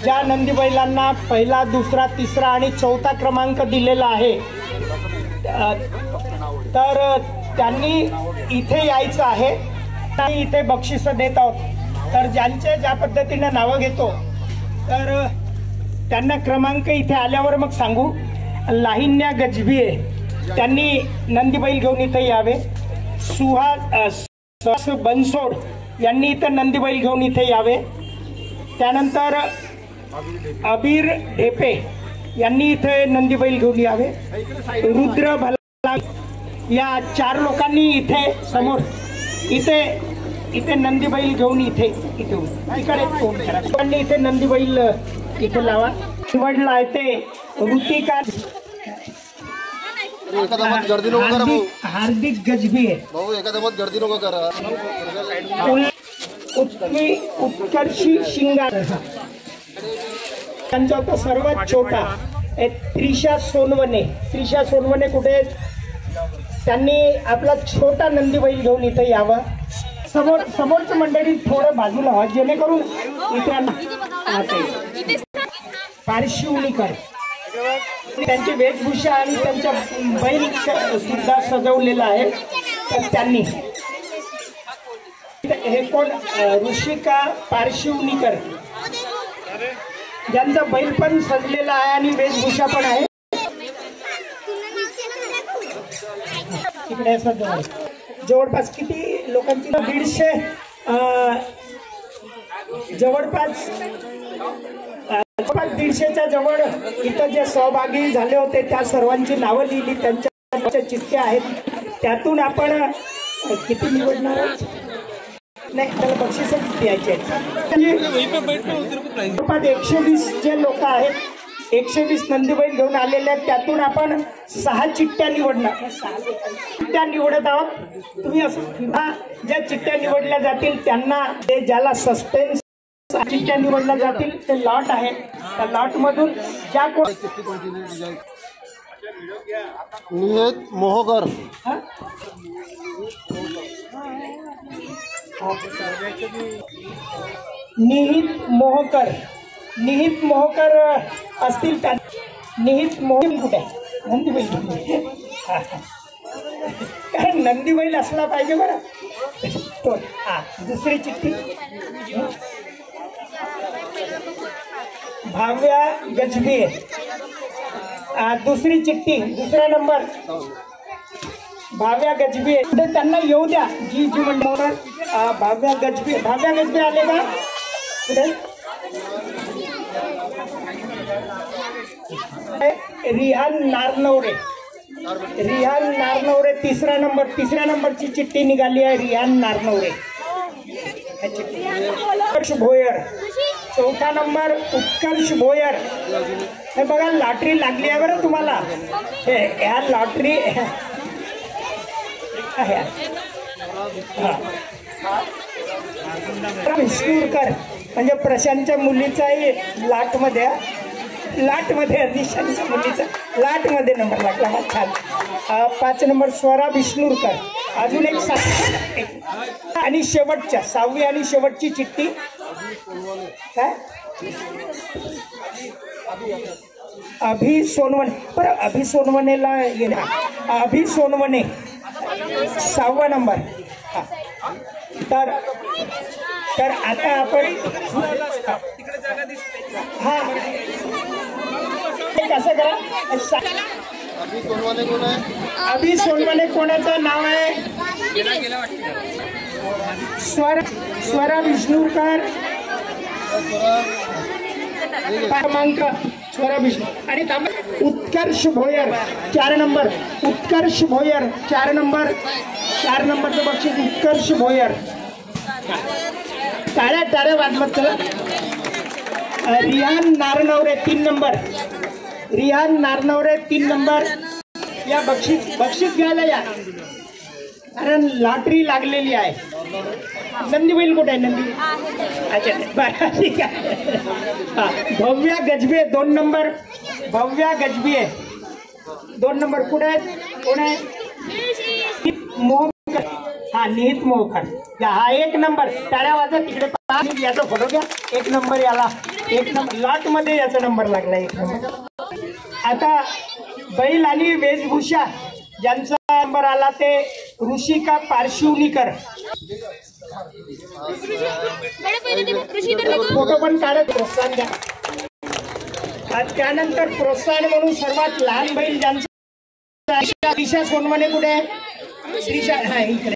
ज्या नंदी बैलांना पहिला, दुसरा, तिसरा आणि चौथा क्रमांक दिलेला आहे तर त्यांनी इथे यायचं आहे आणि इथे बक्षीस देत आहोत। तर ज्यांचे ज्या पद्धतीने नावं घेतो तर त्यांना क्रमांक इथे आल्यावर मग सांगू। लाहिन्या गजबिये त्यांनी नंदी बैल घेऊन इथे यावे। सुहास बनसोड यांनी इथं नंदी बैल घेऊन इथे यावे। त्यानंतर अबीर ढेपे यांनी इथे नंदी बैल घेऊन यावे। रुद्र भला या 4 लोकांनी इथे समोर इथे नंदी बैल घेऊन इथे इकडे फोन करा। लोकांनी इथे नंदी बैल इथे लावा। निवडला आहे ते ऋतिका हार्दिक गजबिये उत्कर्षी शिंगार त्यांचा होता सर्वात छोटा त्रिशा सोनवणे। त्रिशा सोनवणे कुठे? त्यांनी आपला छोटा नंदी बैल घेऊन इथे यावं। समोरचं मंडळी थोडं बाजूला व्हा जेणेकरून इथे पारशिवनीकर त्यांची वेशभूषा आणि त्यांच्या बैल सुद्धा सजवलेला आहे। तर त्यांनी हे कोण? ऋषिका पारशिवनीकर ज्यांचा बैल पण सजलेला आहे आणि वेशभूषा पण आहे। इकडे जवळपास किती लोकांची? 150 जवळपास 150च्या जवळ इथं जे सहभागी झाले होते त्या सर्वांची नावं लिहिली, त्यांच्या चिठ्ठ्या आहेत। त्यातून आपण किती निवडणार? नाही, त्याला बक्षीस द्यायचे। 120 जे लोक आहेत, 120 नंदी बैल घेऊन आलेले आहेत, त्यातून आपण 6 चिठ्ठ्या निवडणार। चिठ्ठ्या निवडत आहोत। तुम्ही असं ज्या चिठ्ठ्या निवडल्या जातील त्यांना ते ज्याला सस्पेन्स चिठ्ठ्या निवडल्या जातील ते लॉट आहे। त्या लॉट मधून ज्या निहित मोहकर निहित मोहकर असतील त्या निहित मोहीम कुठे? नंदी बैल कारण नंदी बैल असला पाहिजे बरं तो। दुसरी चिठ्ठी भाव्या गजबिये। दुसरी चिठ्ठी दुसरा नंबर भाव्या गजबिये। त्यांना येऊ द्या जी मंडळ भाव्या गजबिये आले का? रिहान नारनवरे तिसऱ्या नंबरची चिठ्ठी निघाली आहे। रिहान नारनवरे। उत्कर्ष भोयर चौथा नंबर उत्कर्ष भोयर। हे बघा लॉटरी लागली आहे बरं तुम्हाला। ह्या लॉटरी विष्णूरकर म्हणजे प्रशांतच्या मुलीचाही लाटमध्ये निशांच्या मुलीचा लाटमध्ये नंबर लागला। हा छान। 5 नंबर स्वरा विष्णूरकर। अजून एक 7 आणि शेवटच्या 6वी आणि शेवटची चिठ्ठी काय? अभि सोनवणे। बरं अभि सोनवणेला येणार। अभि सोनवणे 6वा नंबर। तर आता आपण हा कसं करा? अभि सोनवणे कोणाचं नाव आहे? स्वरा विष्णूरकर क्रमांक स्वरा विष्णू आणि उत्कर्ष भोयर 4 नंबर। उत्कर्ष भोयर 4 नंबरचं बक्षीस उत्कर्ष भोयर। टाळ्या वाजवत चला। रिहान नारनवरे 3 नंबर। रिहान नारनवरे 3 नंबर या बक्षीस घ्यायला या कारण लॉटरी लागलेली आहे। नंदी बैल कुठे आहे? नंदी अच्छा बरं ठीक आहे। भव्या गजबिये 2 नंबर। भव्या गजबिये 2 नंबर कुठे आहेत? कोण आहे? मोहकर। हा निहित मोहकर। हा 1 नंबर। टाळ्या वाजत तिकडे याचा फोटो घ्या। 1 नंबर याला एक नंबर लॉट मध्ये याचा नंबर लागला 1 नंबर। आता बैल आणि वेशभूषा ज्यांचा नंबर आला ते ऋषिका पार्शिवनीकर। फोटो पण काढत प्रोत्साहन द्या। त्यानंतर प्रोत्साहन म्हणून सर्वात लहान बैल ज्यांचा दिशा सोनवणे कुठे आहे? दिशा हा इकडे।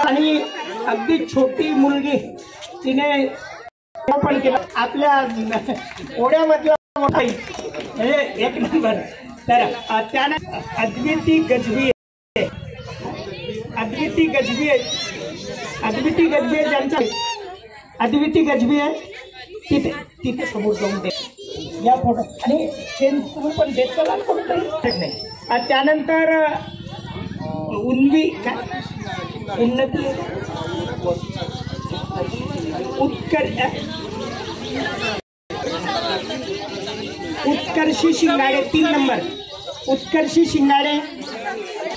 आणि अगदी छोटी मुलगी तिने पण केलं आपल्या ओढ्यामधला मोठा म्हणजे 1 नंबर। तर त्यानंतर अद्विती गजबी ज्यांचा अद्विती गजबी आहे तिथे तिथे समोर जाऊन दे या फोटो आणि चेन तुम्ही पण देत चलाल कोणतरी नाही। त्यानंतर उन्वी काय उन्नती उत्कर्षी शिंगाडे 3 नंबर। उत्कर्षी शिंगाडे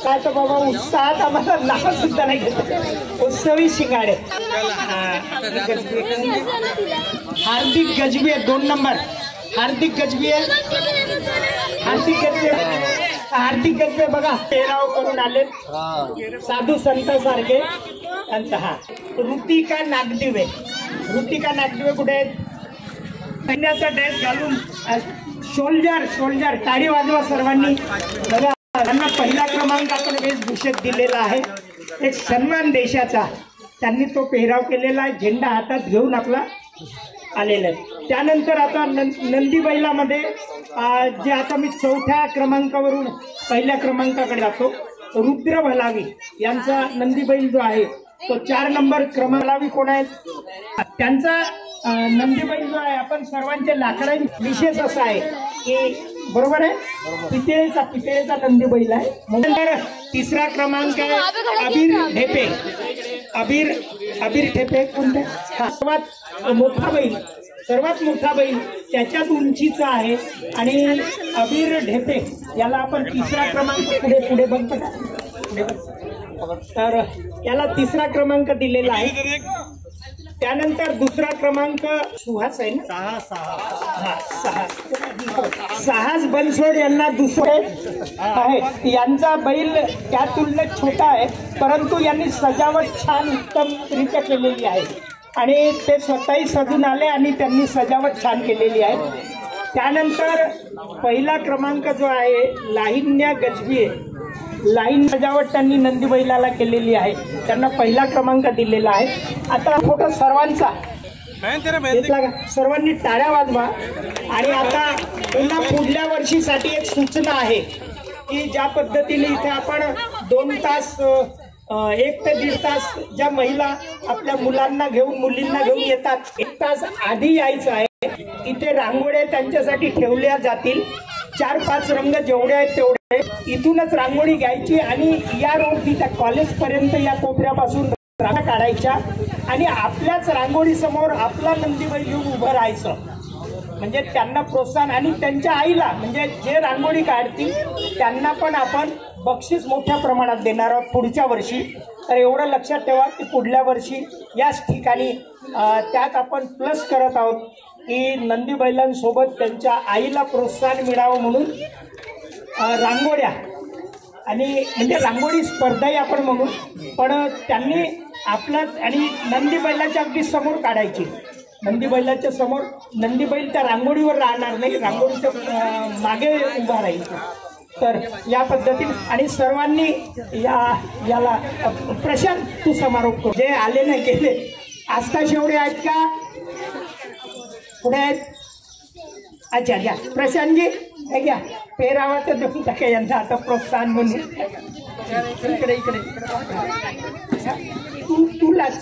काय तर बाबा उत्साहात आम्हाला नाव सुद्धा नाही घेत। उत्सवी शिंगाडे। हार्दिक गजबी 2 नंबर। हार्दिक गजबी हार्दिक गजबे बघा पेराव करून आले साधू संत सारखे त्यांचा। हा ऋतिका नागदिवे कुठे आहेत? सैन्याचा ड्रेस घालून शोल्जर टाळी वाजवा सर्वांनी बघा। त्यांना पहिला क्रमांक आपण वेशभूषेत दिलेला आहे। एक सन्मान देशाचा त्यांनी तो पेहराव केलेला आहे। झेंडा हातात घेऊन आपला आलेला आहे। त्यानंतर आता नंदी बैलामध्ये जे आता मी 4थ्या क्रमांकावरून पहिल्या क्रमांकाकडे जातो। रुद्र भलावी यांचा नंदी बैल जो आहे तो 4 नंबर क्रमांकावी कोण आहेत? त्यांचा नंदी बैल जो आहे आपण सर्वांचे लाकडांचे विशेष असा आहे की बरोबर आहे पितळेचा नंदी बैल आहे। नंतर 3रा क्रमांक आहे अबीर ठेपे कोणते? सर्वात मोठा बैल त्याच्याच उंचीचा आहे आणि अबीर ढेपे याला आपण 3रा क्रमांक पुढे बघतो का तर याला 3रा क्रमांक दिलेला आहे। त्यानंतर 2रा क्रमांक सुहास आहे ना साहस बनसोड यांना 2रे आहे। यांचा बैल त्या तुलनेत छोटा आहे परंतु यांनी सजावट छान उत्तमरित्या केलेली आहे आणि ते स्वतःही सजून आले आणि त्यांनी सजावट छान केलेली आहे। त्यानंतर पहिला क्रमांक जो आहे लाहिन्या गजबी लाईन सजावट त्यांनी नंदी बैलाला केलेली आहे त्यांना पहिला क्रमांक दिलेला आहे। आता फोटो सर्वांचा घेतला का? सर्वांनी टाळ्या वाजवा। आणि आता पुन्हा पुढल्या वर्षीसाठी एक सूचना आहे की ज्या पद्धतीने इथे आपण 2 तास 1 ते 1.5 तास ज्या महिला आपल्या मुलांना घेऊन मुलींना घेऊन येतात 1 तास आधी यायचं आहे। इथे रांगोळ्या त्यांच्यासाठी ठेवल्या जातील 4-5 रंग जेवढे आहेत तेवढे इथूनच रांगोळी घ्यायची आणि या रोडनी त्या कॉलेजपर्यंत या कोपऱ्यापासून रांगा काढायच्या आणि आपल्याच रांगोळी समोर आपला नंदी बैल घेऊन उभं राहायचं म्हणजे त्यांना प्रोत्साहन आणि त्यांच्या आईला म्हणजे जे रांगोळी काढतील त्यांना पण आपण बक्षीस मोठ्या प्रमाणात देणार आहोत पुढच्या वर्षी। तर एवढं लक्षात ठेवा की पुढल्या वर्षी याच ठिकाणी त्यात आपण प्लस करत आहोत की नंदी बैलांसोबत त्यांच्या आईला प्रोत्साहन मिळावं म्हणून रांगोळ्या आणि म्हणजे रांगोळी स्पर्धाही आपण म्हणू पण त्यांनी आपलाच आणि नंदी बैलाच्या अगदी समोर काढायची। नंदी बैलाच्या समोर नंदी बैल त्या रांगोळीवर राहणार नाही रांगोळीच्या मागे उभा राहील। तर या पद्धतीने आणि सर्वांनी याला प्रशांत तू समारोप कर जे आले नाही केले आस्था शेवडे आहेत का पुढे आहेत? अच्छा घ्या प्रशांतजी हे घ्या पेरावाचं देऊन टाका यांचा आता प्रोत्साहन म्हणून इकडे तुलाच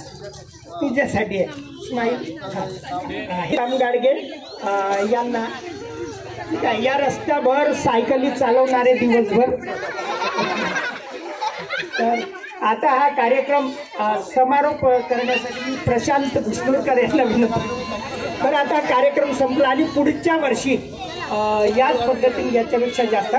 तुझ्यासाठी आहे स्माईल राम गाडगे यांना या रस्त्याभर सायकली चालवणारे दिवसभर। तर आता हा कार्यक्रम समारोप करण्यासाठी मी प्रशांत भुसनूरकर यांना विनंती। तर आता कार्यक्रम संपला आणि पुढच्या वर्षी याच पद्धतीने याच्यापेक्षा जास्त